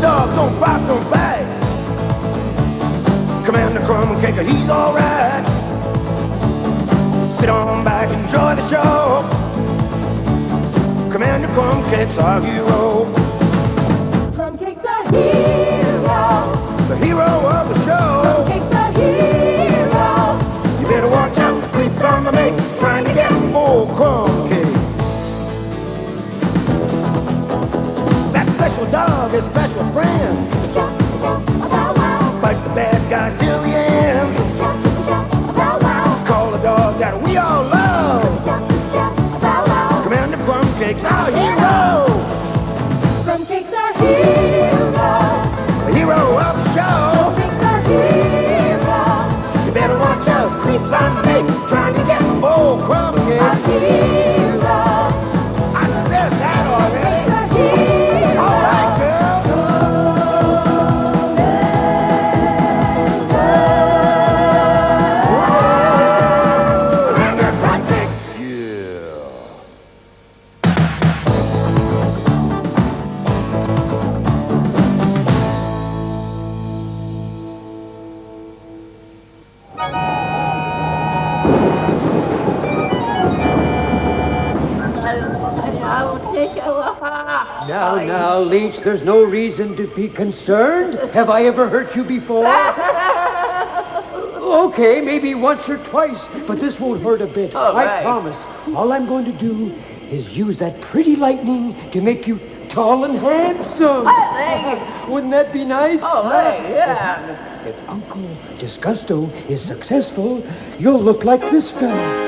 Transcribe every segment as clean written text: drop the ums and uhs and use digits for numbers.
dog, don't bark, don't bite. Commander Crumbcake, he's alright. Sit on back, enjoy the show. Commander Crumbcake's our hero. Crumbcake's our hero. The hero of the show. Crumbcake's our hero. You better watch out for creeps on the make, trying to get more Crumbcake. That special dog has special friends. Fight the bad guys till the end. Call the dog that we all love. Commander Crumbcake's our hero. Crumbcake's our hero. The hero of the show. Crumbcake's our hero. You better watch out, creeps on the make, trying to get more Our Crumbcake. hero. I said that already. Our hero. All right, girls. Commander Crumbcake. Yeah. Now, Leech, there's no reason to be concerned. Have I ever hurt you before? Okay, maybe once or twice, but this won't hurt a bit. I promise. All I'm going to do is use that pretty lightning to make you tall and handsome. Wouldn't that be nice? If Uncle Disgusto is successful, you'll look like this fella.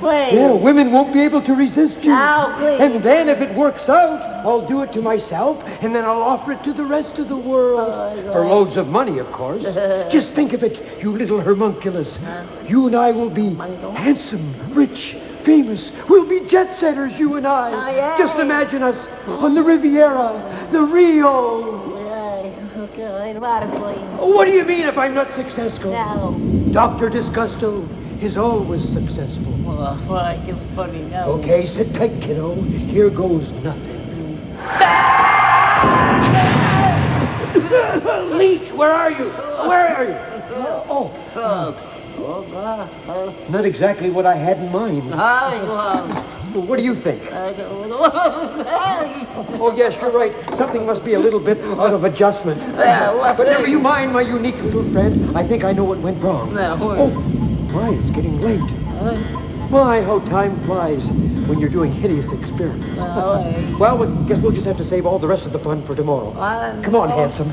Yeah, women won't be able to resist you. And then if it works out, I'll do it to myself, and then I'll offer it to the rest of the world. For loads of money, of course. Just think of it, you little homunculus. You and I will be handsome, rich, famous. We'll be jet setters, you and I. Just imagine us on the Riviera, the Rio. What do you mean if I'm not successful? Dr. Disgusto is always successful. Okay, sit tight, kiddo. Here goes nothing. Leech, where are you? Where are you? Not exactly what I had in mind. What do you think? Oh, yes, you're right. Something must be a little bit out of adjustment. But never you mind, my unique little friend. I think I know what went wrong. Oh, my, it's getting late. My, how time flies when you're doing hideous experiments. Well, I guess we'll just have to save all the rest of the fun for tomorrow. Come on, handsome.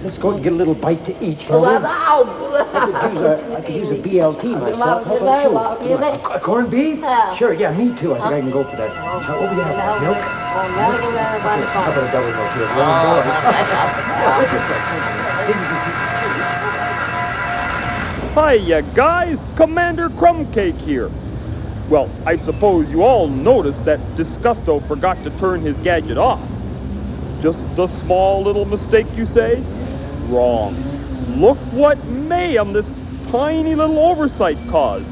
Let's go and get a little bite to eat, shall we? I could use a BLT myself. How about you? A corned beef? Sure, yeah, me too. I think I can go for that. What do you have? Milk? How about a double milk here? Hiya, guys! Commander Crumbcake here. Well, I suppose you all noticed that Disgusto forgot to turn his gadget off. Just a small little mistake, you say? Wrong. Look what mayhem this tiny little oversight caused.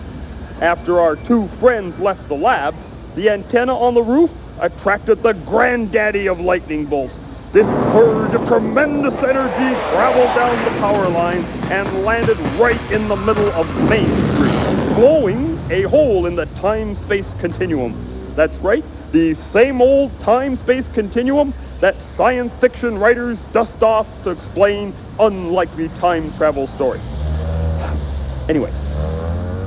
After our two friends left the lab, the antenna on the roof attracted the granddaddy of lightning bolts. This surge of tremendous energy traveled down the power line and landed right in the middle of Main Street, blowing a hole in the time-space continuum. That's right, the same old time-space continuum that science fiction writers dust off to explain unlikely time travel stories. Anyway,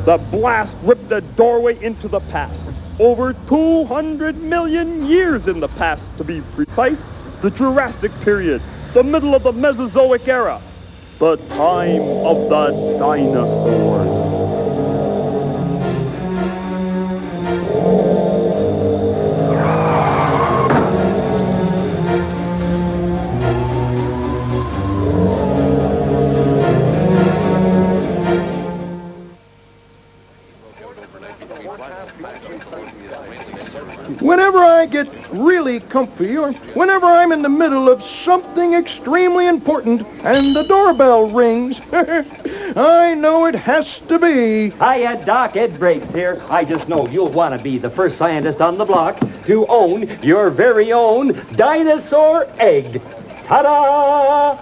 the blast ripped a doorway into the past. Over 200 million years in the past, to be precise. The Jurassic period, the middle of the Mesozoic era, the time of the dinosaurs. Whenever I get really comfy or whenever I'm in the middle of something extremely important and the doorbell rings, I know it has to be. Hiya, Doc. Ed Breaks here. I just know you'll want to be the first scientist on the block to own your very own dinosaur egg. Ta-da!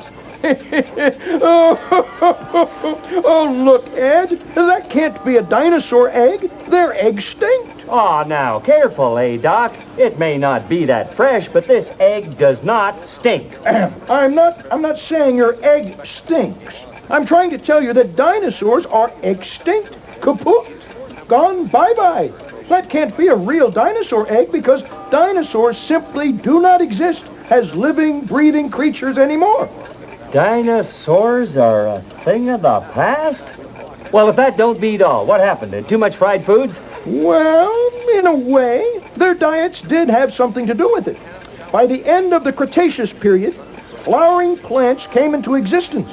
Oh, look, Ed. That can't be a dinosaur egg. They're extinct. Aw, now, careful, Doc? It may not be that fresh, but this egg does not stink. I'm not saying your egg stinks. I'm trying to tell you that dinosaurs are extinct. Kaput. Gone bye-bye. That can't be a real dinosaur egg because dinosaurs simply do not exist as living, breathing creatures anymore. Dinosaurs are a thing of the past? Well, if that don't beat all, what happened? Too much fried foods? Well, in a way, their diets did have something to do with it. By the end of the Cretaceous period, flowering plants came into existence.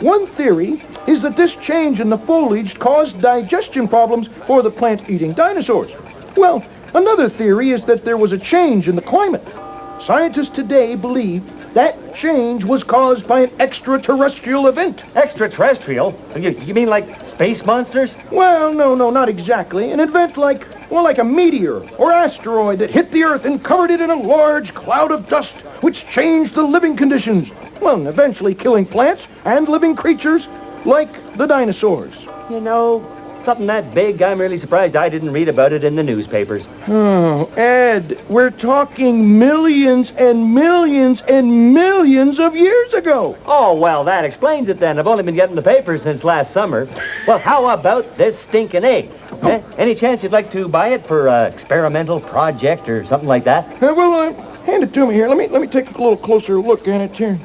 One theory is that this change in the foliage caused digestion problems for the plant-eating dinosaurs. Well, another theory is that there was a change in the climate. Scientists today believe that change was caused by an extraterrestrial event. Extraterrestrial? You mean like space monsters? Well, no, not exactly. An event like a meteor or asteroid that hit the Earth and covered it in a large cloud of dust, which changed the living conditions. Well, eventually killing plants and living creatures like the dinosaurs. You know, something that big, I'm really surprised I didn't read about it in the newspapers. Oh, Ed, we're talking millions and millions and millions of years ago. Oh, well, that explains it then. I've only been getting the papers since last summer. Well, how about this stinking egg? Any chance you'd like to buy it for an experimental project or something like that? Hand it to me here. Let me take a little closer look at it here.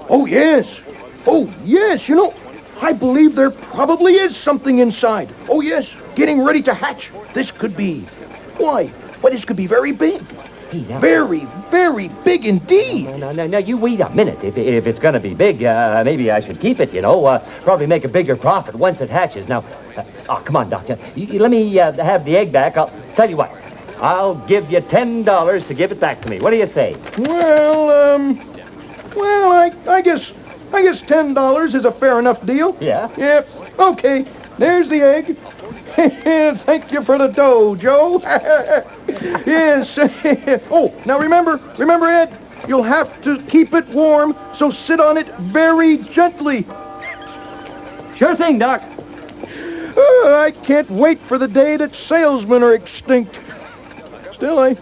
Oh, yes. Oh, yes, you know, I believe there probably is something inside. Oh, yes, getting ready to hatch. This could be, why, this could be very big. Very, very big indeed. No, you wait a minute. If it's going to be big, maybe I should keep it, you know. Probably make a bigger profit once it hatches. Now, come on, Doc. Let me have the egg back. I'll tell you what. I'll give you $10 to give it back to me. What do you say? Well, I guess $10 is a fair enough deal. Yeah? Yep. Okay, there's the egg. Thank you for the dough, Joe. Yes. Oh, now remember, Ed, you'll have to keep it warm, so sit on it very gently. Sure thing, Doc. I can't wait for the day that salesmen are extinct. Still, I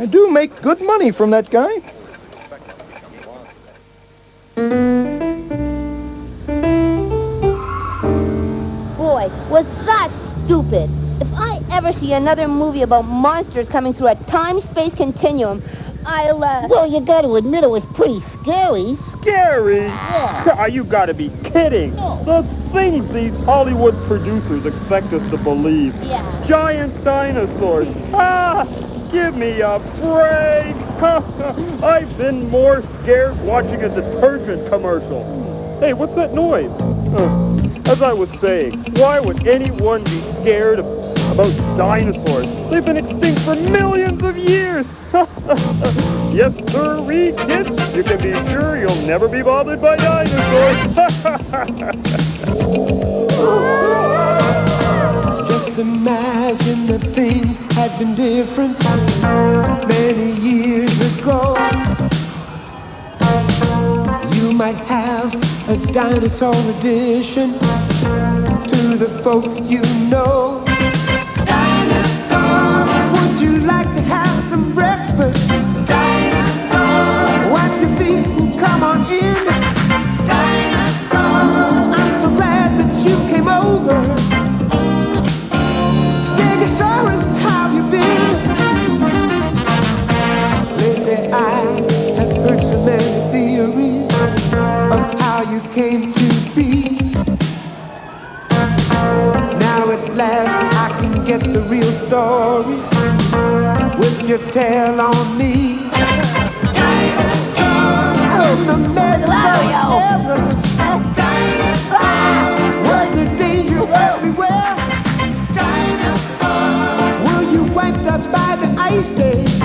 do make good money from that guy. Boy, was that stupid. If I ever see another movie about monsters coming through a time-space continuum, I'll, Well, you got to admit it was pretty scary. Scary? Yeah. You gotta be kidding. No. The things these Hollywood producers expect us to believe. Yeah. Giant dinosaurs. Give me a break. I've been more scared watching a detergent commercial. Hey, what's that noise? As I was saying, why would anyone be scared about dinosaurs? They've been extinct for millions of years. Yes, sirree, kids. You can be sure you'll never be bothered by dinosaurs. Just imagine that things had been different many years ago. You might have a dinosaur addition to the folks you know. Dinosaur, would you like to have some breakfast? Dinosaur, wipe your feet and come on in. Dinosaur, I'm so glad that you came over. Stegosaurus, how you been? Lately I have heard so many theories of how you came to be. Now at last I can get the real story with your tale on me. Dinosaur, the best ever. Dinosaur, was there danger everywhere? Dinosaur, were you wiped out by the ice age?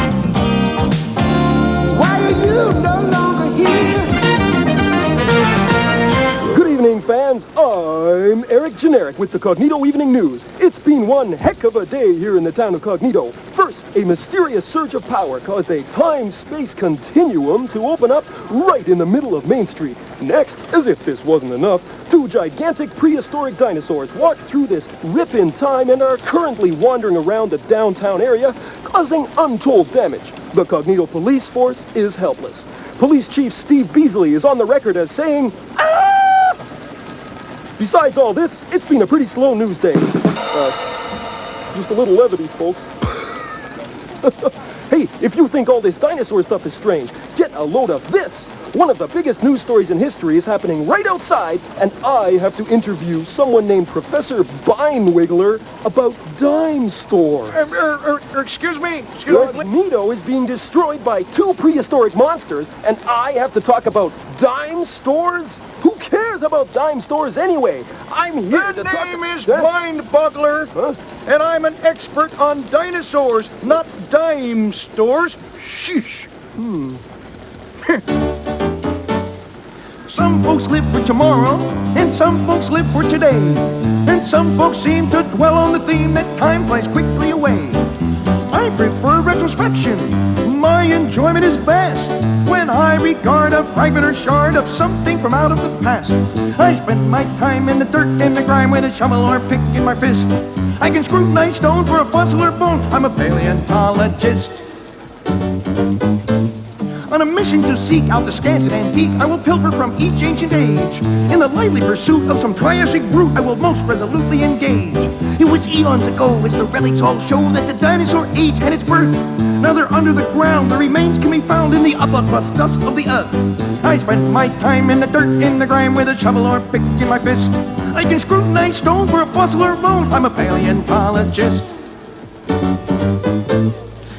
Why are you no longer here? Good evening, fans. I I'm Eric Generic with the Cognito Evening News. It's been one heck of a day here in the town of Cognito. First, a mysterious surge of power caused a time-space continuum to open up right in the middle of Main Street. Next, as if this wasn't enough, two gigantic prehistoric dinosaurs walked through this rip in time and are currently wandering around the downtown area, causing untold damage. The Cognito police force is helpless. Police Chief Steve Beasley is on the record as saying, "Ah!" Besides all this, it's been a pretty slow news day. Just a little levity, folks. Hey, if you think all this dinosaur stuff is strange, get a load of this. One of the biggest news stories in history is happening right outside, and I have to interview someone named Professor Beinwiggler about Dime Stores. Excuse me? Cognito is being destroyed by two prehistoric monsters, and I have to talk about Dime Stores? Who cares about Dime Stores anyway? I'm here to talk... My name is Mind-Boggler, and I'm an expert on dinosaurs, not dime stores. Sheesh. Some folks live for tomorrow, and some folks live for today. And some folks seem to dwell on the theme that time flies quickly away. I prefer retrospection. My enjoyment is vast when I regard a fragment or shard of something from out of the past. I spend my time in the dirt and the grime with a shovel or pick in my fist. I can scrutinize stone for a fossil or bone. I'm a paleontologist. On a mission to seek out the scant and antique, I will pilfer from each ancient age. In the lively pursuit of some Triassic brute, I will most resolutely engage. It was eons ago, as the relics all show, that the dinosaur age had its birth. Now they're under the ground, the remains can be found in the upper crust dust of the earth. I spend my time in the dirt, in the grime, with a shovel or pick in my fist. I can scrutinize stone for a fossil or bone. I'm a paleontologist.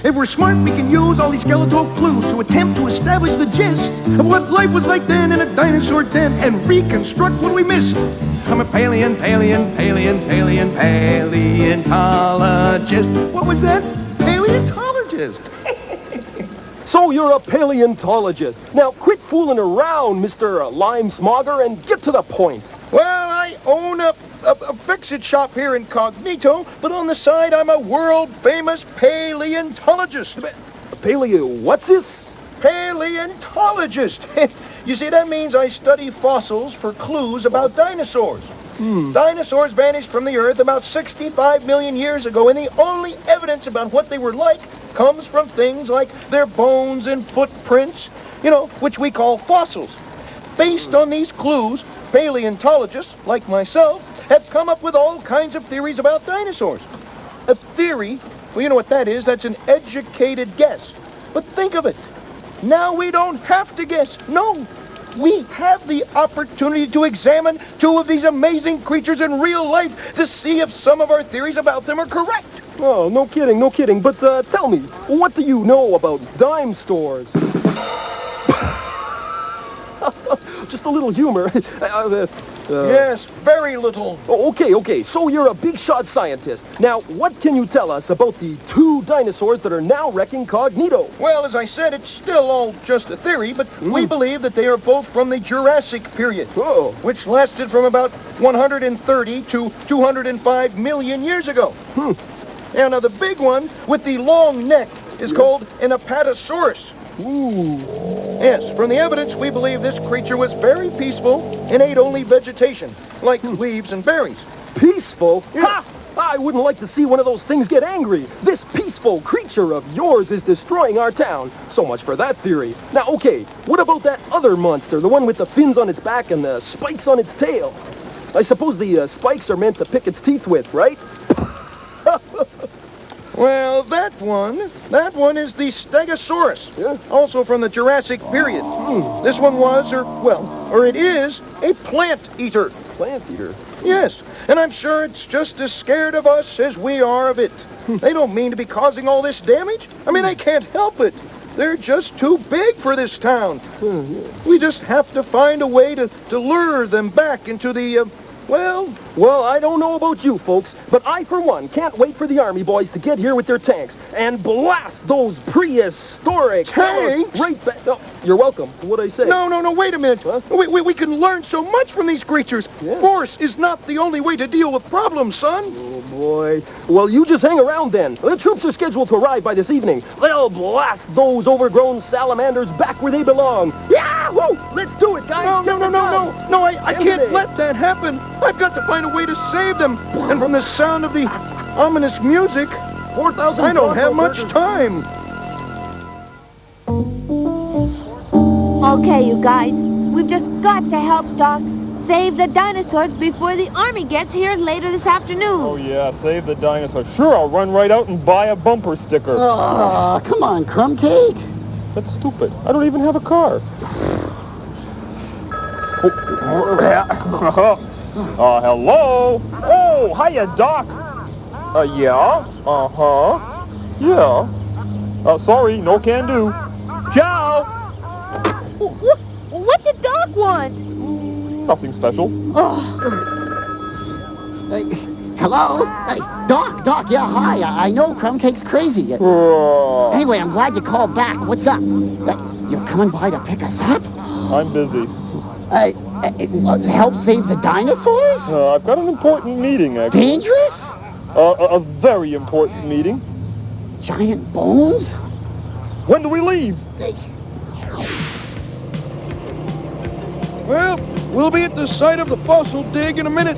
If we're smart, we can use all these skeletal clues to attempt to establish the gist of what life was like then in a dinosaur den and reconstruct what we missed. I'm a paleontologist. What was that? Paleontologist. So you're a paleontologist. Now quit fooling around, Mr. Lime Smogger, and get to the point. Well, I own a fix-it shop here in Cognito, but on the side I'm a world-famous paleontologist. Paleo, what's this? Paleontologist. You see, that means I study fossils for clues about dinosaurs. Dinosaurs vanished from the Earth about 65 million years ago, and the only evidence about what they were like comes from things like their bones and footprints, which we call fossils. Based on these clues, paleontologists, like myself, have come up with all kinds of theories about dinosaurs. A theory, well, you know what that is? That's an educated guess. But think of it. Now we don't have to guess. No. We have the opportunity to examine two of these amazing creatures in real life to see if some of our theories about them are correct. Oh, no kidding. But tell me, what do you know about dime stores? Just a little humor. Yes, very little. Oh, okay. So you're a big shot scientist. Now, what can you tell us about the two dinosaurs that are now wrecking Cognito? Well, as I said, it's still all just a theory, but we believe that they are both from the Jurassic period, which lasted from about 130 to 205 million years ago. And now the big one with the long neck is called an Apatosaurus. Ooh. Yes, from the evidence, we believe this creature was very peaceful and ate only vegetation, like leaves and berries. Peaceful? Yeah. Ha! I wouldn't like to see one of those things get angry. This peaceful creature of yours is destroying our town. So much for that theory. Now, okay, what about that other monster, the one with the fins on its back and the spikes on its tail? I suppose the spikes are meant to pick its teeth with, right? Well, that one is the Stegosaurus, also from the Jurassic period. This one was, or it is, a plant eater. Plant eater? Yes, and I'm sure it's just as scared of us as we are of it. They don't mean to be causing all this damage. I mean, they can't help it. They're just too big for this town. We just have to find a way to lure them back into the Well, I don't know about you folks, but I, for one, can't wait for the Army boys to get here with their tanks and blast those prehistoric... Tanks? Right back... Oh, you're welcome. What'd I say? No, wait a minute. Huh? We can learn so much from these creatures. Yeah. Force is not the only way to deal with problems, son. Oh, boy. Well, you just hang around then. The troops are scheduled to arrive by this evening. They'll blast those overgrown salamanders back where they belong. Yahoo! Let's do it, guys. No, I can't let that happen. I've got to find a way to save them. And from the sound of the ominous music, 4,000 I don't have Bronco much murders. time. Okay, you guys, we've just got to help Doc save the dinosaurs before the army gets here later this afternoon. Oh, yeah, save the dinosaurs. Sure, I'll run right out and buy a bumper sticker. Oh, come on, Crumbcake. That's stupid. I don't even have a car. Hello? Oh, hiya, Doc. Yeah? Uh-huh. Yeah. Sorry, no can do. Ciao! What did Doc want? Nothing special. Hey, hello? Hey, Doc, yeah, hi. I know Crumbcake's crazy. Anyway, I'm glad you called back. What's up? You're coming by to pick us up? I'm busy. Help save the dinosaurs? I've got an important meeting, actually. Dangerous? A very important meeting. Giant bones? When do we leave? Well, we'll be at the site of the fossil dig in a minute.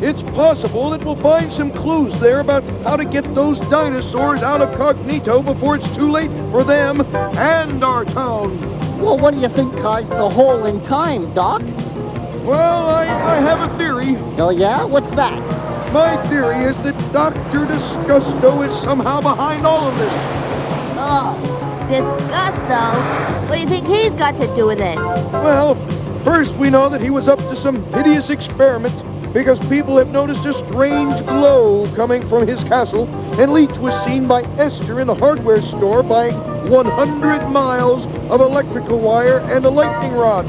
It's possible that we'll find some clues there about how to get those dinosaurs out of Cognito before it's too late for them and our town. Well, what do you think caused the hole in time, Doc? Well, I have a theory. Oh, yeah? What's that? My theory is that Dr. Disgusto is somehow behind all of this. Oh, Disgusto? What do you think he's got to do with it? Well, first we know that he was up to some hideous experiment because people have noticed a strange glow coming from his castle, and Leech was seen by Esther in the hardware store buying 100 miles of electrical wire and a lightning rod.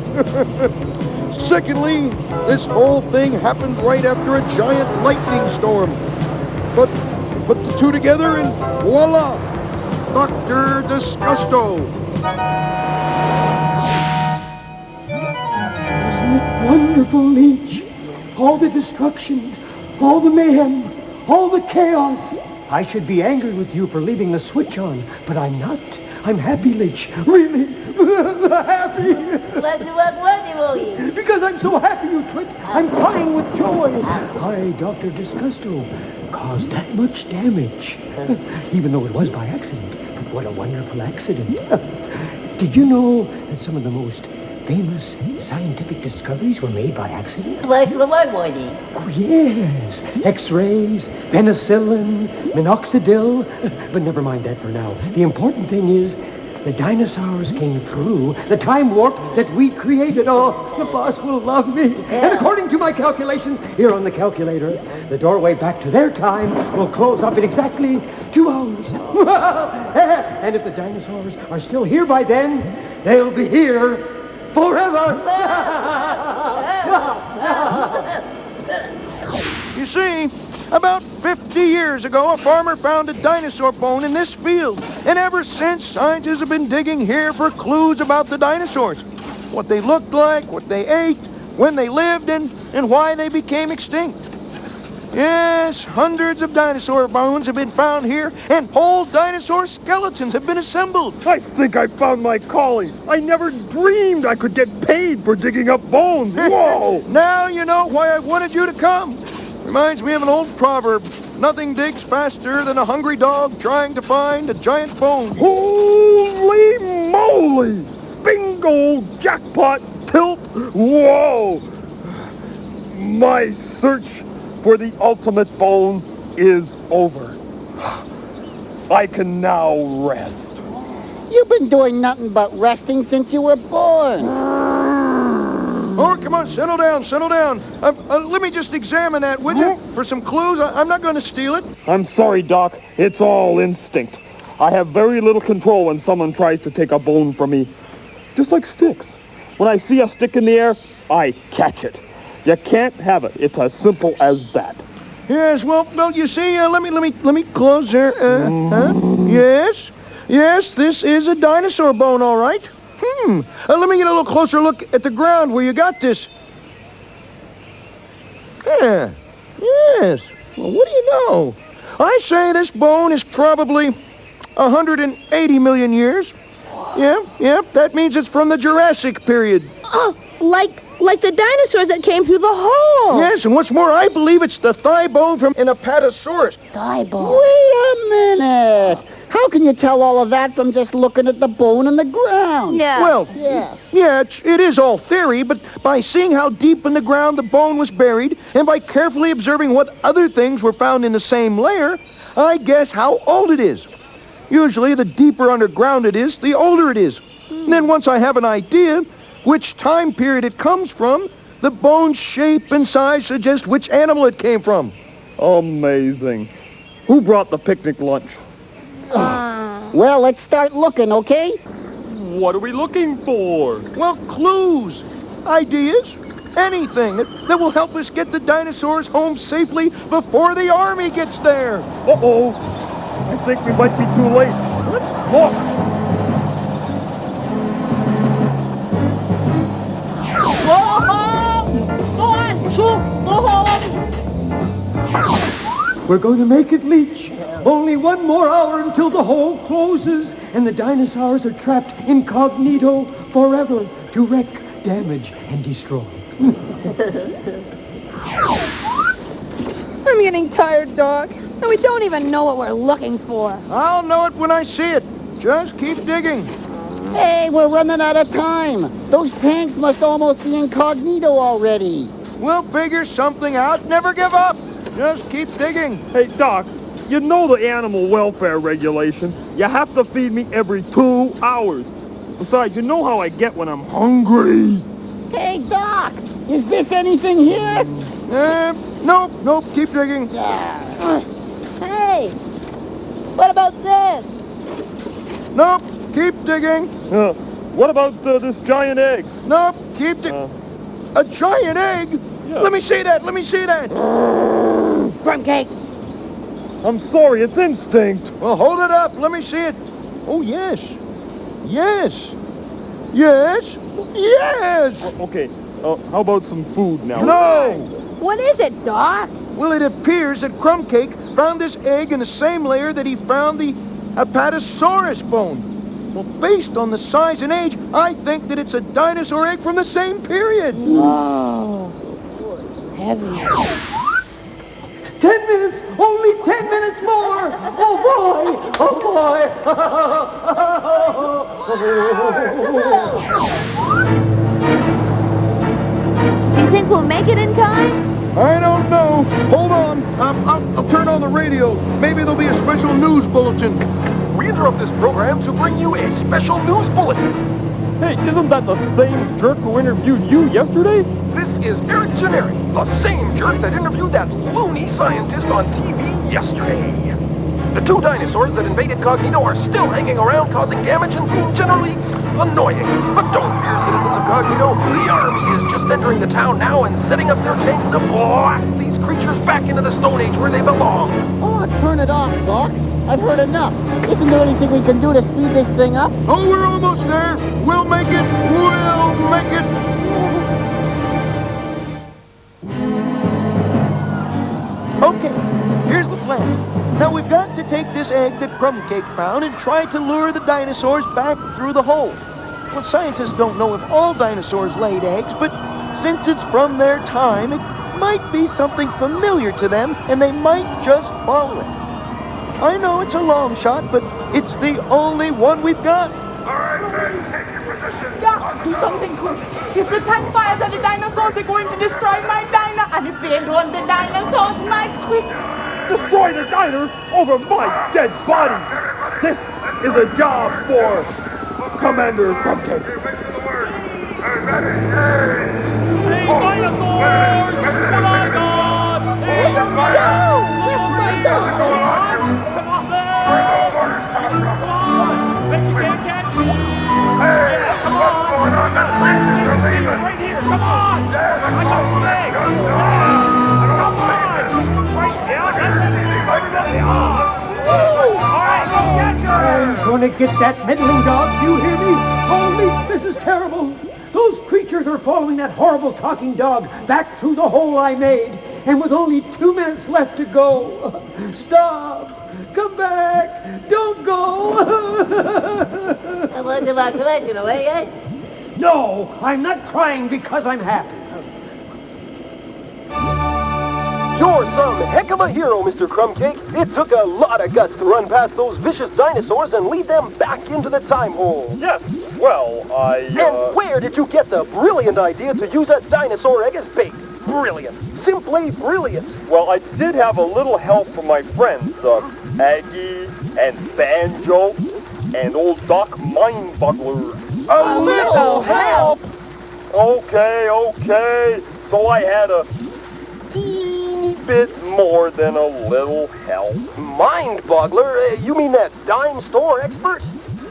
Secondly, this whole thing happened right after a giant lightning storm. But put the two together and voila! Dr. Disgusto! Isn't it wonderful, Leech? All the destruction, all the mayhem, all the chaos. I should be angry with you for leaving the switch on, but I'm not. I'm happy, Leech. Really happy. Because I'm so happy, you twit. I'm crying with joy. I, Dr. Disgusto, caused that much damage. Even though it was by accident. But what a wonderful accident. Did you know that some of the most famous scientific discoveries were made by accident? Like the what, Whitey? Oh, yes. X-rays, penicillin, minoxidil. But never mind that for now. The important thing is the dinosaurs came through the time warp that we created. Oh, the boss will love me. Yeah. And according to my calculations, here on the calculator, the doorway back to their time will close up in exactly 2 hours. And if the dinosaurs are still here by then, they'll be here forever. You see, about 50 years ago, a farmer found a dinosaur bone in this field. And ever since, scientists have been digging here for clues about the dinosaurs. What they looked like, what they ate, when they lived, and why they became extinct. Yes, hundreds of dinosaur bones have been found here, and whole dinosaur skeletons have been assembled. I think I found my calling. I never dreamed I could get paid for digging up bones. Whoa! Now you know why I wanted you to come. Reminds me of an old proverb. Nothing digs faster than a hungry dog trying to find a giant bone. Holy moly! Bingo! Jackpot! Tilt! Whoa! My search for the ultimate bone is over. I can now rest. You've been doing nothing but resting since you were born. Oh, come on, settle down, settle down. Let me just examine that, would you? For some clues. I'm not going to steal it. I'm sorry, Doc. It's all instinct. I have very little control when someone tries to take a bone from me. Just like sticks. When I see a stick in the air, I catch it. You can't have it. It's as simple as that. Yes, well, you see, let me close there. Yes, this is a dinosaur bone, all right. Let me get a little closer look at the ground where you got this. Yeah, yes. Well, what do you know? I say this bone is probably 180 million years. Yeah, that means it's from the Jurassic period. Oh, like the dinosaurs that came through the hole. Yes, and what's more, I believe it's the thigh bone from an Apatosaurus. Thigh bone. Wait a minute. How can you tell all of that from just looking at the bone in the ground? Yeah. Well, Yeah. it is all theory, but by seeing how deep in the ground the bone was buried, and by carefully observing what other things were found in the same layer, I guess how old it is. Usually, the deeper underground it is, the older it is. And then once I have an idea which time period it comes from, the bone's shape and size suggest which animal it came from. Amazing. Who brought the picnic lunch? Well, let's start looking, okay? What are we looking for? Well, clues, ideas, anything that will help us get the dinosaurs home safely before the army gets there. Uh-oh. I think we might be too late. Let's look. Go home! Go on, shoot! Go home! We're going to make it, Leech. Only one more hour until the hole closes, and the dinosaurs are trapped incognito forever to wreck, damage, and destroy. I'm getting tired, Doc. And we don't even know what we're looking for. I'll know it when I see it. Just keep digging. Hey, we're running out of time. Those tanks must almost be incognito already. We'll figure something out. Never give up. Just keep digging. Hey, Doc, you know the animal welfare regulations. You have to feed me every 2 hours. Besides, you know how I get when I'm hungry. Hey, Doc, is this anything here? Nope, keep digging. Hey, what about this? Nope, keep digging. What about this giant egg? Nope, keep digging. A giant egg? Yeah. Let me see that. Crumbcake. I'm sorry, it's instinct. Well, hold it up. Let me see it. Oh, yes. Okay, how about some food now? No! What is it, Doc? Well, it appears that Crumbcake found this egg in the same layer that he found the Apatosaurus bone. Well, based on the size and age, I think that it's a dinosaur egg from the same period. Oh, heavy. 10 minutes! Only 10 minutes more! Oh, boy! Do you think we'll make it in time? I don't know. Hold on. I'll turn on the radio. Maybe there'll be a special news bulletin. We interrupt this program to bring you a special news bulletin. Hey, isn't that the same jerk who interviewed you yesterday? This is Eric Gennari, the same jerk that interviewed that loony scientist on TV yesterday. The two dinosaurs that invaded Cognito are still hanging around, causing damage and being generally annoying. But don't fear, citizens of Cognito. The army is just entering the town now and setting up their tanks to blast these creatures back into the Stone Age where they belong. Oh, turn it off, Doc. I've heard enough. Isn't there anything we can do to speed this thing up? Oh, we're almost there. We'll make it. Okay, here's the plan. Now we've got to take this egg that Crumbcake found and try to lure the dinosaurs back through the hole. Well, scientists don't know if all dinosaurs laid eggs, but since it's from their time, it might be something familiar to them, and they might just follow it. I know it's a long shot, but it's the only one we've got. All right, men, take your position. Yeah, do something quick. If the tank fires at the dinosaurs, they're going to destroy my dino. And if they don't, the dinosaurs might quit. Destroy the diner over my dead body. This is a job for Commander Crumbcake. Hey, dinosaurs! What I got? Hey, That's my dog! come on there! Come on! Bet you can't catch me! Hey, come on! What's going on? Right here! Come on! I got the leg! I'm gonna get that meddling dog, do you hear me? Holy, this is terrible. Those creatures are following that horrible talking dog back through the hole I made. And with only 2 minutes left to go. Stop! Come back! Don't go! No, I'm not crying because I'm happy. You're some heck of a hero, Mr. Crumbcake. It took a lot of guts to run past those vicious dinosaurs and lead them back into the time hole. Yes, well, And where did you get the brilliant idea to use a dinosaur egg as bait? Brilliant. Simply brilliant. Well, I did have a little help from my friends, Aggie and Banjo and old Doc Mindbuggler. A little help? Okay. So I had a teeny bit more than a little help. Mind-boggler? You mean that dime store expert?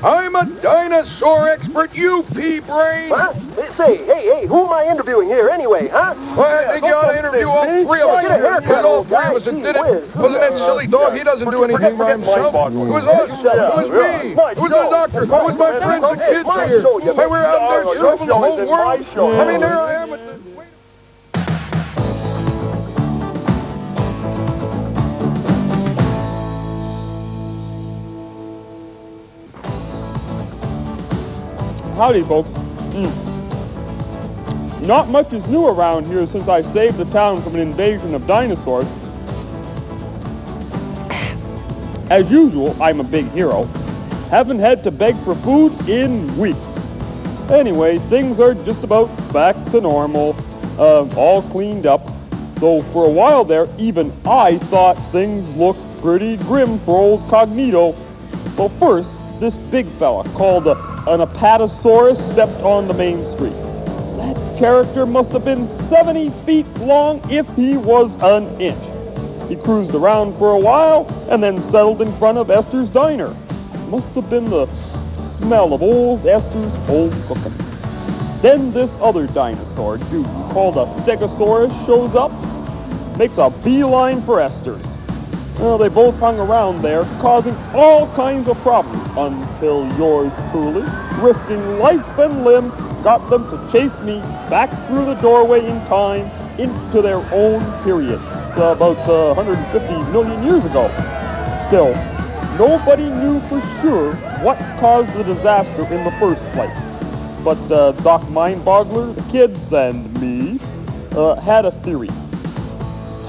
I'm a dinosaur expert, you pea-brain! Huh? Say, hey, who am I interviewing here anyway, huh? Well, I think you ought to interview all three of us. Get a haircut, It was all old three guy. of us that Gee did it. whiz. Wasn't that silly dog? He doesn't do anything by himself. It was us. It was me. It was the doctor. It was my friends and kids here. And we're out there shoveling the whole world. I mean, there I am at the... Howdy, folks. Not much is new around here since I saved the town from an invasion of dinosaurs. As usual, I'm a big hero. Haven't had to beg for food in weeks. Anyway, things are just about back to normal, all cleaned up. Though for a while there, even I thought things looked pretty grim for old Cognito. Well, first, this big fella called an Apatosaurus stepped on the main street. That character must have been 70 feet long if he was an inch. He cruised around for a while and then settled in front of Esther's diner. Must have been the smell of old Esther's old cooking. Then this other dinosaur dude called a Stegosaurus shows up, makes a beeline for Esther's. Well, they both hung around there, causing all kinds of problems, until yours truly, risking life and limb, got them to chase me back through the doorway in time into their own period. It's about 150 million years ago. Still, nobody knew for sure what caused the disaster in the first place. But Doc Mindboggler, the kids, and me had a theory.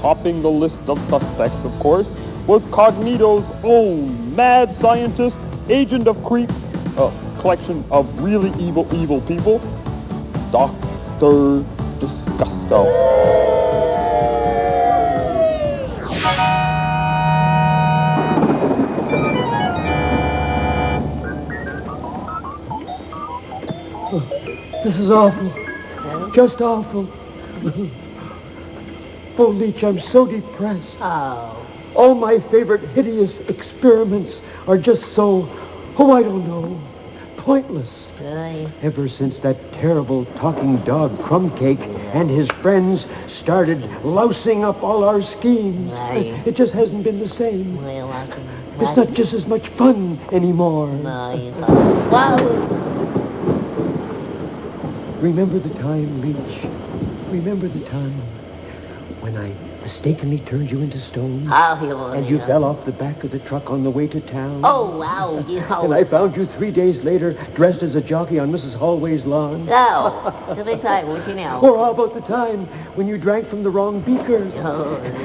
Topping the list of suspects, of course, was Cognito's own mad scientist, agent of creep, collection of really evil people, Dr. Disgusto. This is awful. Just awful. Oh, Leech, I'm so depressed. Oh. All my favorite hideous experiments are just so, I don't know, pointless. Ever since that terrible talking dog Crumbcake and his friends started lousing up all our schemes, it just hasn't been the same. It's not just as much fun anymore. Remember the time, Leech? Remember the time when I mistakenly turned you into stone? And you fell off the back of the truck on the way to town? Oh, wow, And I found you 3 days later dressed as a jockey on Mrs. Hallway's lawn? No. Or how about the time when you drank from the wrong beaker?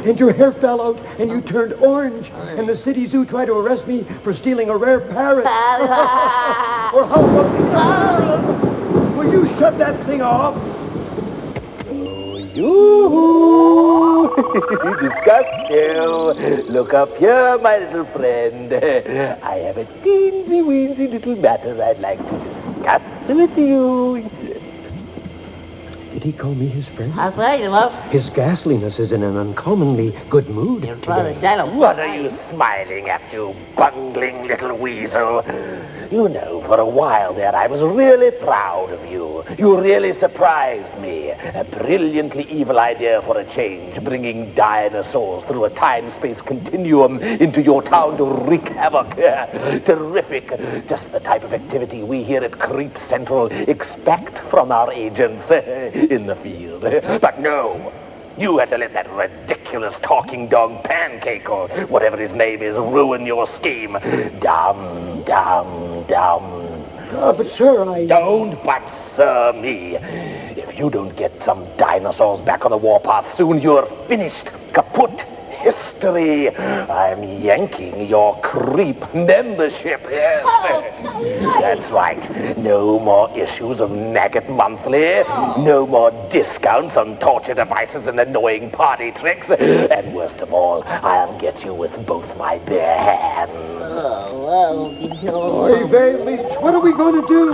And your hair fell out and you turned orange and the city zoo tried to arrest me for stealing a rare parrot? Or how about the time... Will you shut that thing off? You Disgusto. Look up here, my little friend. I have a teensy-weensy little matter I'd like to discuss with you. Did he call me his friend? I'm afraid of His ghastliness is in an uncommonly good mood today. What are you smiling at, you bungling little weasel? You know, for a while there, I was really proud of you. You really surprised me. A brilliantly evil idea for a change, bringing dinosaurs through a time-space continuum into your town to wreak havoc. Terrific. Just the type of activity we here at Creep Central expect from our agents in the field. But no. You had to let that ridiculous talking dog Pancake, or whatever his name is, ruin your scheme. Dumb. But sir, Don't but sir me. If you don't get some dinosaurs back on the warpath soon, you're finished. Kaput. History. I'm yanking your creep membership. Yes. That's right. No more issues of Maggot Monthly. No more discounts on torture devices and annoying party tricks. And worst of all, I'll get you with both my bare hands. Oy vey, Leech, what are we going to do?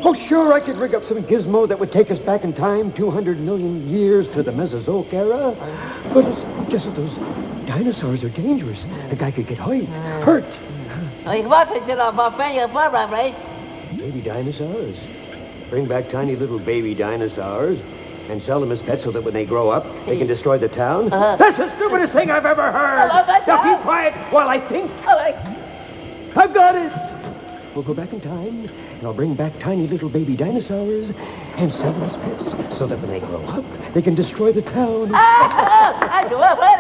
Oh, sure, I could rig up some gizmo that would take us back in time 200 million years to the Mesozoic era. But it's just that those dinosaurs are dangerous. A guy could get hurt. Baby dinosaurs. Bring back tiny little baby dinosaurs and sell them as pets so that when they grow up, they can destroy the town. That's the stupidest thing I've ever heard. Now keep quiet while I think. I've got it. We'll go back in time, and I'll bring back tiny little baby dinosaurs and sell them as pets so that when they grow up, they can destroy the town.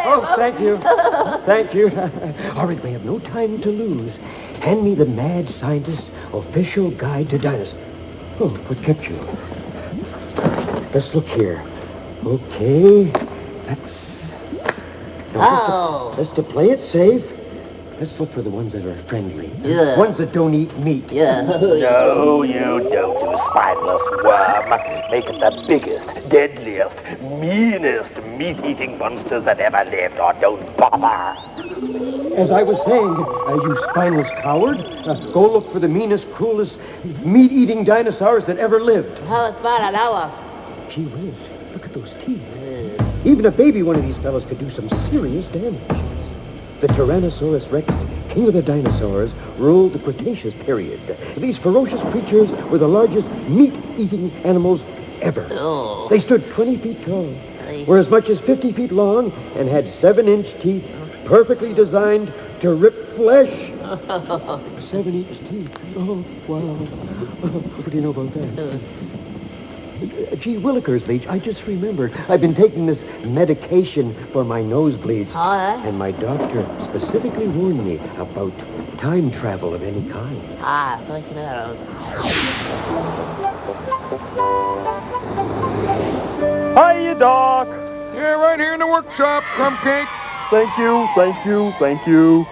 Oh, thank you. Thank you. All right, we have no time to lose. Hand me the Mad Scientist's official guide to dinosaurs. Oh, what kept you? Let's look here. Okay, that's... Let's to play it safe. Let's look for the ones that are friendly. Yeah. Ones that don't eat meat. Yeah. No, you don't, you spineless worm. Make it the biggest, deadliest, meanest meat-eating monsters that ever lived, or don't bother. As I was saying, you spineless coward, go look for the meanest, cruelest, meat-eating dinosaurs that ever lived. Gee whiz, look at those teeth. Even a baby one of these fellows could do some serious damage. The Tyrannosaurus Rex, king of the dinosaurs, ruled the Cretaceous period. These ferocious creatures were the largest meat-eating animals ever. They stood 20 feet tall, were as much as 50 feet long, and had 7-inch teeth, perfectly designed to rip flesh. 7-inch teeth. Oh, wow. What do you know about that? Gee willikers, Leech, I just remembered. I've been taking this medication for my nosebleeds. And my doctor specifically warned me about time travel of any kind. Hiya, Doc. Yeah, right here in the workshop, Crumbcake. Thank you.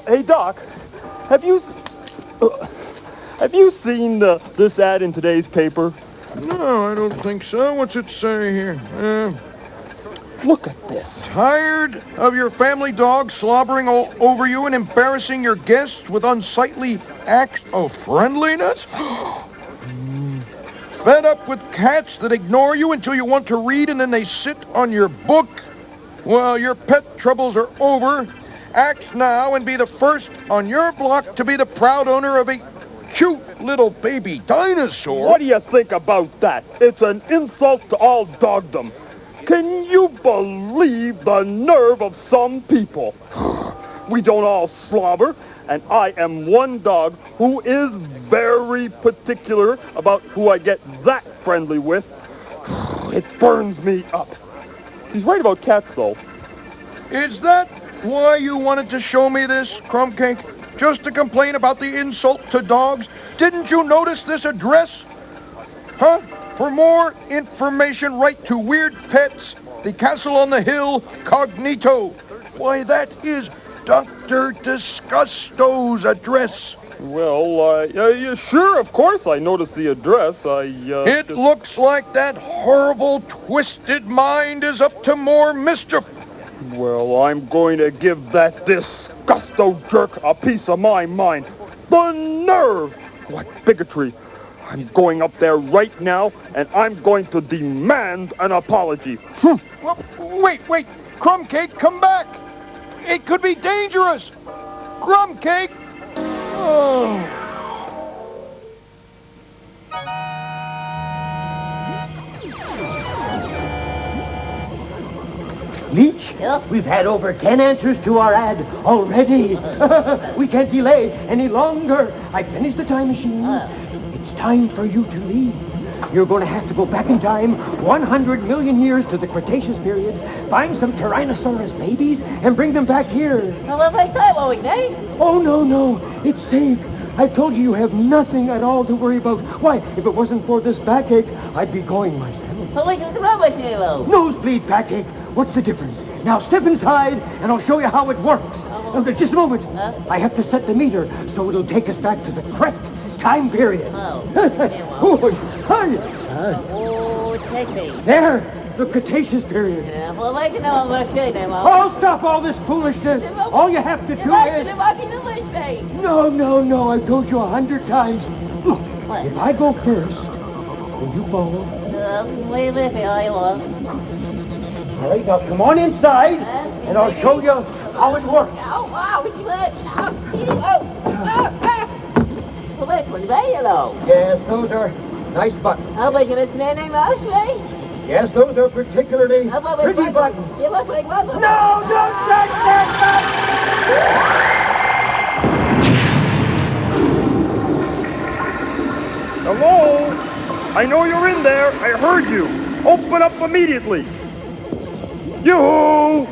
Hey, Doc, have you seen this ad in today's paper? No, I don't think so. What's it say here? Look at this. Tired of your family dog slobbering all over you and embarrassing your guests with unsightly acts of friendliness? Fed up with cats that ignore you until you want to read and then they sit on your book? Well, your pet troubles are over. Act now and be the first on your block to be the proud owner of a cute little baby dinosaur. What do you think about that? It's an insult to all dogdom. Can you believe the nerve of some people? We don't all slobber, and I am one dog who is very particular about who I get that friendly with. It burns me up. He's right about cats, though. Is that why you wanted to show me this, Crumbcake? Just to complain about the insult to dogs? Didn't you notice this address? Huh? For more information, write to Weird Pets, the Castle on the Hill, Cognito. Why, that is Dr. Disgusto's address. Well, yeah, sure, of course I noticed the address. It looks like that horrible, twisted mind is up to more mischief. Well, I'm going to give that disgusto jerk a piece of my mind. The nerve! What bigotry! I'm going up there right now, and I'm going to demand an apology. Well, wait, Crumbcake, come back! It could be dangerous! Crumbcake! Oh. Leech, Yeah? we've had over 10 answers to our ad already. We can't delay any longer. I finished the time machine. It's time for you to leave. You're going to have to go back in time 100 million years to the Cretaceous period, find some Tyrannosaurus babies, and bring them back here. Oh, no. It's safe. I've told you have nothing at all to worry about. Why, if it wasn't for this backache, I'd be going myself. Nosebleed backache. What's the difference? Now step inside, and I'll show you how it works. Just a moment. I have to set the meter so it'll take us back to the correct time period. Take me. There, the Cretaceous period. Oh, stop all this foolishness. All you have to do is... No. I've told you 100 times. Look, if I go first, will you follow? All right, now come on inside, and I'll show you how it works. Yes, those are nice buttons. Yes, those are particularly pretty buttons. No, don't touch that Hello? I know you're in there. I heard you. Open up immediately. You!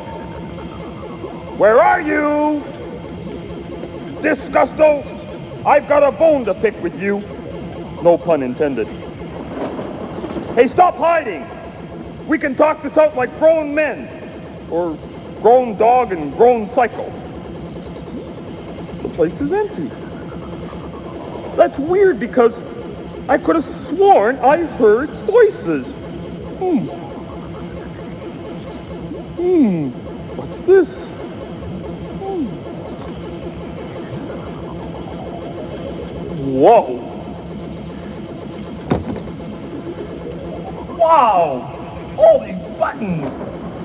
Where are you? Disgusto! I've got a bone to pick with you. No pun intended. Hey, stop hiding! We can talk this out like grown men. Or grown dog and grown psycho. The place is empty. That's weird because I could have sworn I heard voices. What's this? Whoa. Wow. All these buttons.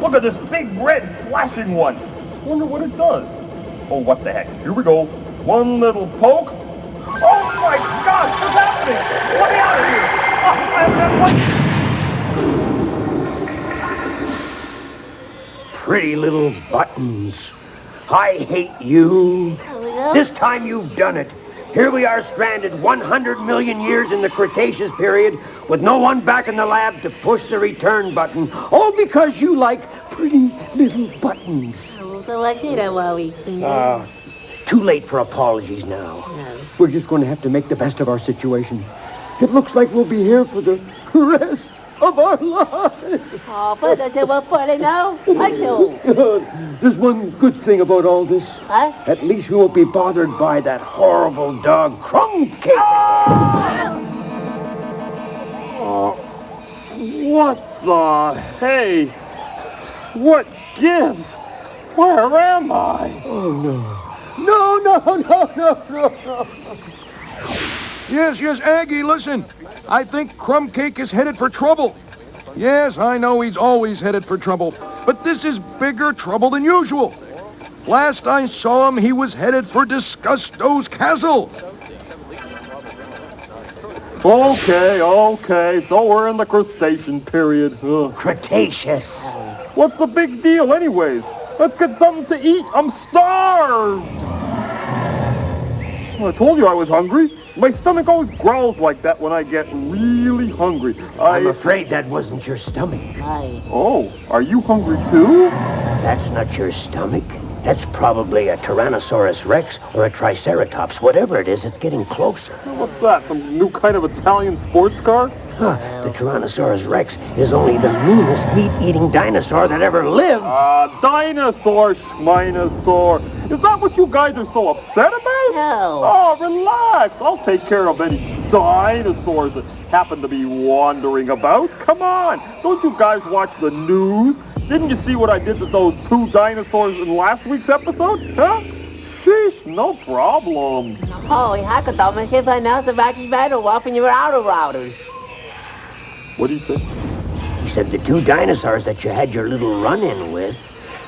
Look at this big red flashing one. Wonder what it does. Oh, what the heck. Here we go. One little poke. Oh my gosh, what's happening? Let me out of here. Oh, I haven't Pretty little buttons. I hate you. This time you've done it. Here we are stranded 100 million years in the Cretaceous period with no one back in the lab to push the return button. All because you like pretty little buttons. Too late for apologies now. We're just going to have to make the best of our situation. It looks like we'll be here for the rest of our lives. There's one good thing about all this. At least we won't be bothered by that horrible dog, Crumbcake. What the hey? What gives? Where am I? Oh, no. Yes, Aggie, listen. I think Crumbcake is headed for trouble. Yes, I know he's always headed for trouble. But this is bigger trouble than usual. Last I saw him, he was headed for Disgusto's castle. Okay. So we're in the Crustacean period. Cretaceous. What's the big deal anyways? Let's get something to eat. I'm starved. Well, I told you I was hungry. My stomach always growls like that when I get really hungry. I'm afraid that wasn't your stomach. Oh, are you hungry too? That's not your stomach. That's probably a Tyrannosaurus Rex or a Triceratops. Whatever it is, it's getting closer. What's that? Some new kind of Italian sports car? The Tyrannosaurus Rex is only the meanest meat-eating dinosaur that ever lived. Dinosaur, schminosaur. Is that what you guys are so upset about? No. Oh, relax. I'll take care of any dinosaurs that happen to be wandering about. Come on. Don't you guys watch the news? Didn't you see what I did to those 2 dinosaurs in last week's episode? Huh? Sheesh, no problem. What did he say? He said the 2 dinosaurs that you had your little run-in with,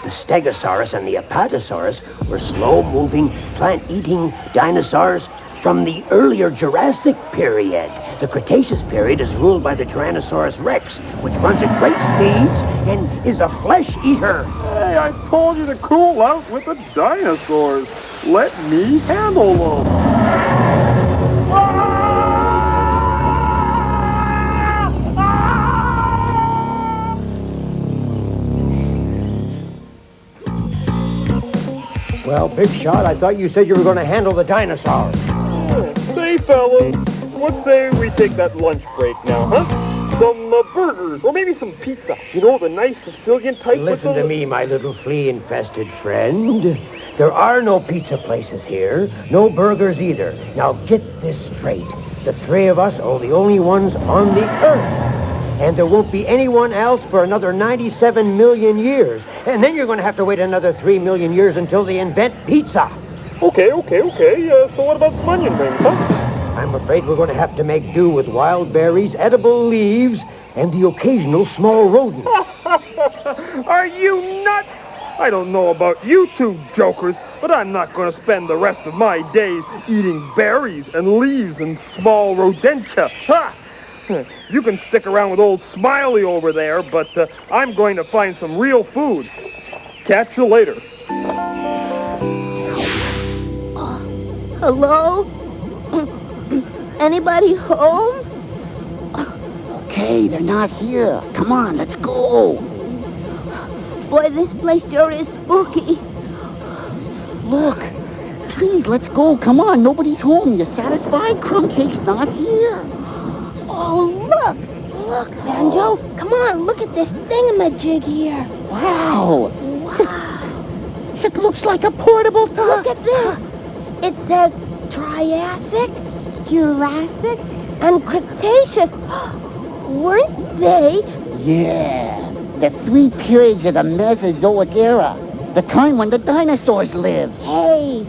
the Stegosaurus and the Apatosaurus, were slow-moving, plant-eating dinosaurs from the earlier Jurassic period. The Cretaceous period is ruled by the Tyrannosaurus rex, which runs at great speeds and is a flesh eater. Hey, I told you to cool out with the dinosaurs. Let me handle them. Well, Big Shot, I thought you said you were going to handle the dinosaurs. Say, fellas, what say we take that lunch break now, huh? Some burgers, or maybe some pizza. You know, the nice Sicilian type. Listen to me, my little flea-infested friend. There are no pizza places here, no burgers either. Now get this straight. The three of us are the only ones on the Earth. And there won't be anyone else for another 97 million years. And then you're going to have to wait another 3 million years until they invent pizza. Okay. So what about some onion rings, huh? I'm afraid we're going to have to make do with wild berries, edible leaves, and the occasional small rodent. Are you nuts? I don't know about you two jokers, but I'm not going to spend the rest of my days eating berries and leaves and small rodentia. Ha! You can stick around with old Smiley over there, but I'm going to find some real food. Catch you later. Hello? Anybody home? Okay, they're not here. Come on, let's go. Boy, this place sure is spooky. Look, please, let's go. Come on, nobody's home. You satisfied? Crumbcake's not here. Oh, look, Banjo. Come on, look at this thingamajig here. Wow. It looks like a portable duck. Look at this. It says Triassic, Jurassic, and Cretaceous. Weren't they? Yeah, the 3 periods of the Mesozoic era. The time when the dinosaurs lived. Hey,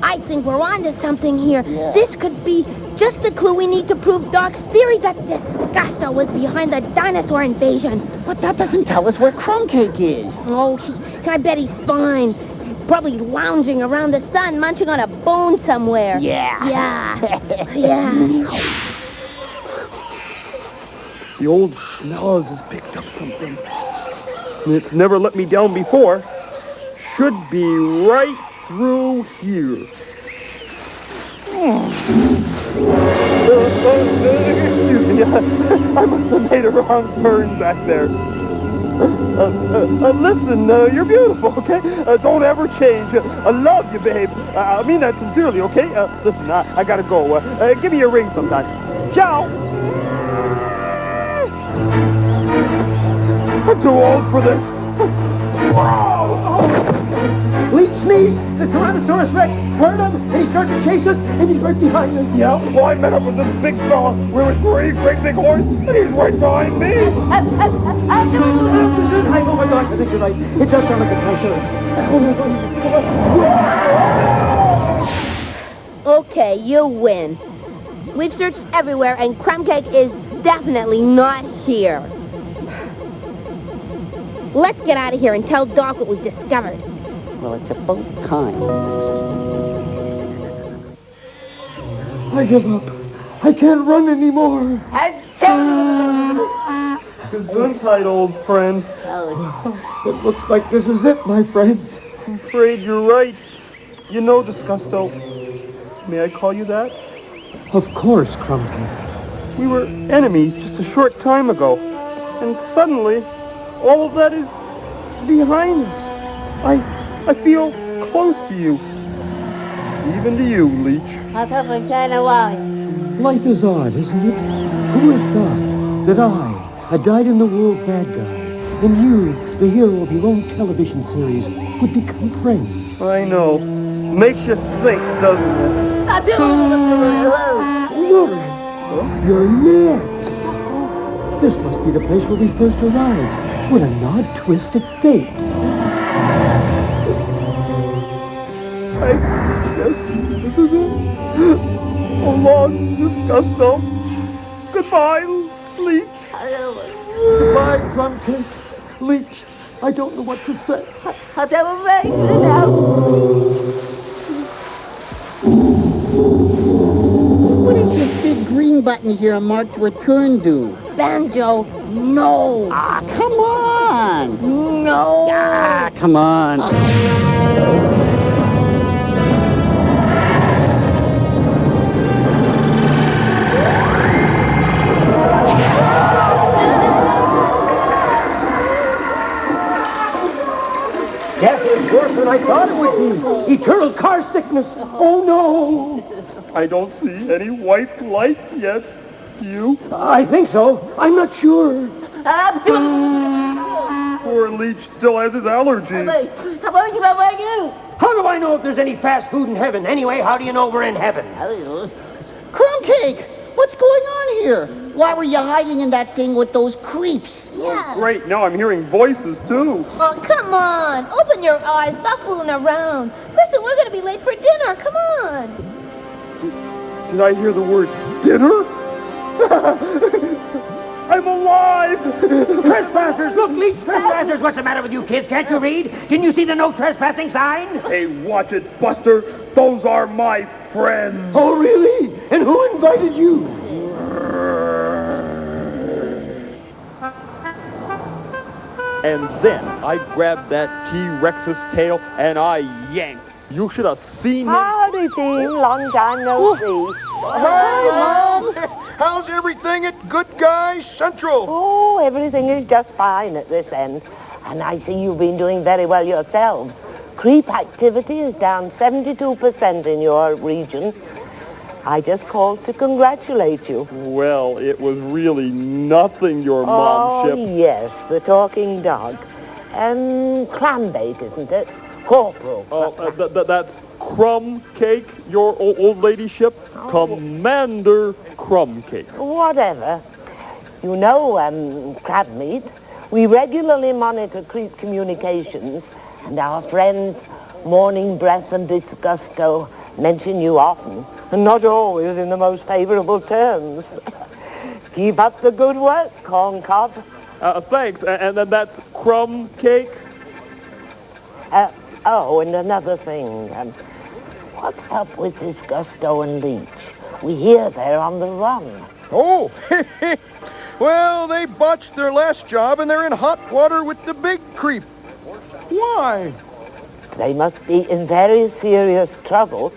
I think we're onto something here. Yeah. This could be just the clue we need to prove Doc's theory that Disgusto was behind the dinosaur invasion. But that doesn't tell us where Crumbcake is. Oh, I bet he's fine. Probably lounging around the sun, munching on a bone somewhere. Yeah. Yeah. The old schnoz has picked up something. And it's never let me down before. Should be right through here. Excuse me, I must have made a wrong turn back there. Listen, you're beautiful, okay? Don't ever change. I love you, babe. I mean that sincerely, okay? Listen, I gotta go. Give me your ring sometime. Ciao! I'm too old for this. Wow! Leech sneezed, the Tyrannosaurus Rex heard him, and he started to chase us, and he's right behind us. Yeah, well, I met up with this big fella. We were 3 great big horns, and he's right behind me. Oh my gosh, I think you're right. It does sound like a Triceratops. Okay, you win. We've searched everywhere, and Crumbcake is definitely not here. Let's get out of here and tell Doc what we've discovered. Well, it's about time. I give up. I can't run anymore. Gesundheit, old friend. It looks like this is it, my friends. I'm afraid you're right. You know, Disgusto. May I call you that? Of course, Crumbcake. We were enemies just a short time ago. And suddenly, all of that is behind us. I feel close to you. Even to you, Leech. Life is odd, isn't it? Who would have thought that I, a dyed-in-the-wool bad guy, and you, the hero of your own television series, would become friends? I know. Makes you think, doesn't it? Look! You're net! This must be the place where we first arrived. What a odd twist of fate. I guess this is it. So long, Disgusto. Goodbye, Leech. Goodbye, Crumbcake. Leech, I don't know what to say. What is this big green button here marked return do? Banjo, no. Ah, come on. No. Ah, come on. Death is worse than I thought it would be. Eternal car sickness. Oh, no. I don't see any white light yet. You? I think so. I'm not sure. Poor Leech still has his allergies. How do I know if there's any fast food in heaven? Anyway, how do you know we're in heaven? Crumbcake, what's going on here? Why were you hiding in that thing with those creeps? Yeah. Great, now I'm hearing voices too. Oh, come on. Open your eyes. Stop fooling around. Listen, we're going to be late for dinner. Come on. Did I hear the word dinner? I'm alive! Trespassers! Look, Leech, trespassers! What's the matter with you kids? Can't you read? Didn't you see the no trespassing sign? Hey, watch it, Buster. Those are my friends. Oh, really? And who invited you? And then I grabbed that T-Rex's tail and I yanked. You should have seen him. Howdy, team. Long time no see. Hi, Mom. How's everything at Good Guys Central? Oh, everything is just fine at this end. And I see you've been doing very well yourselves. Creep activity is down 72% in your region. I just called to congratulate you. Well, it was really nothing your mom shipped. Oh, yes, the talking dog. Crumbcake, isn't it? Corporal. That's Crumbcake, your old ladyship. Commander Crumbcake. Whatever. You know, crab meat. We regularly monitor creep communications, and our friends Morning Breath and Disgusto mention you often, and not always in the most favorable terms. Keep up the good work, corn cob. Thanks. And then that's Crumbcake. Oh, and another thing. What's up with Disgusto and Leech? We hear they're on the run. Oh, well, they botched their last job and they're in hot water with the big creep. Why? They must be in very serious trouble.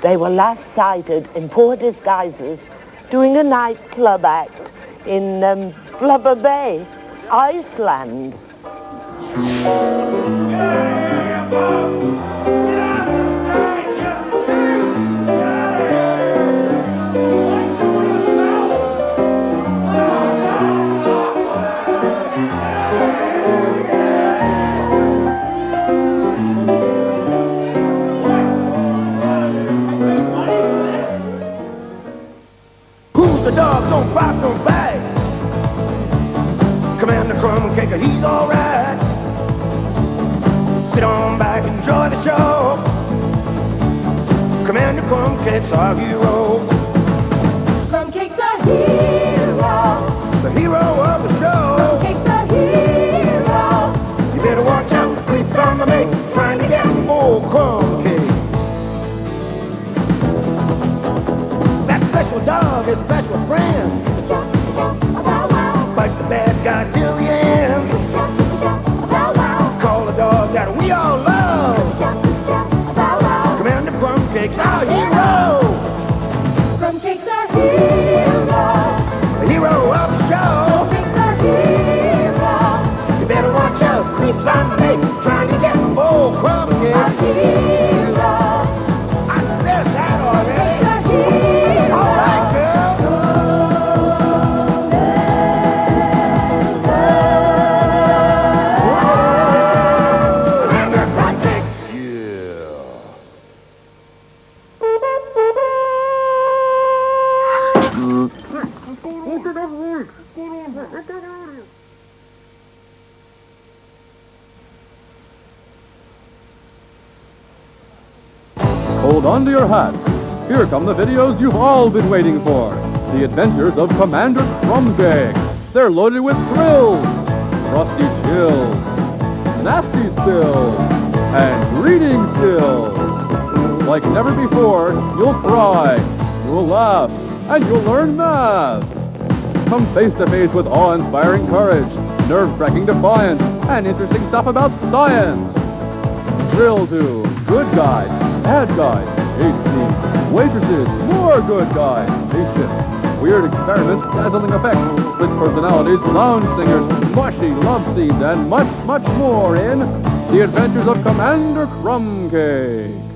They were last sighted in poor disguises doing a nightclub act in Blubber Bay, Iceland. Who's the dog? Don't bark, don't bite. Commander Crumbcake, he's alright. Sit on back, enjoy the show. Commander Crumbcake's our hero. Crumbcake's our hero. The hero of the show. Crumbcake's our hero. You better watch out, the creep on the make, trying to get more Crumbcake. That special dog has special friends. Fight the bad guys till the end. Call the dog that we all love. Commander Crumbcake's our hero. Crumbcake's our hero. The hero of the show. Crumbcake's our hero. You better watch out, creeps on the make, trying to get more Crumbcake. Our hero. I said that already. Our hero. All right, girl. Commander Crumbcake. Hold on to your hats. Here come the videos you've all been waiting for. The Adventures of Commander Crumbcake. They're loaded with thrills, frosty chills, nasty spills, and reading skills. like never before, you'll cry, you'll laugh, and you'll learn math. Come face to face with awe-inspiring courage, nerve-wracking defiance, and interesting stuff about science. Thrill to good guys, bad guys, chase scenes, waitresses, more good guys, spaceships, weird experiments, dazzling effects, split personalities, lounge singers, mushy love scenes, and much, much more in The Adventures of Commander Crumbcake.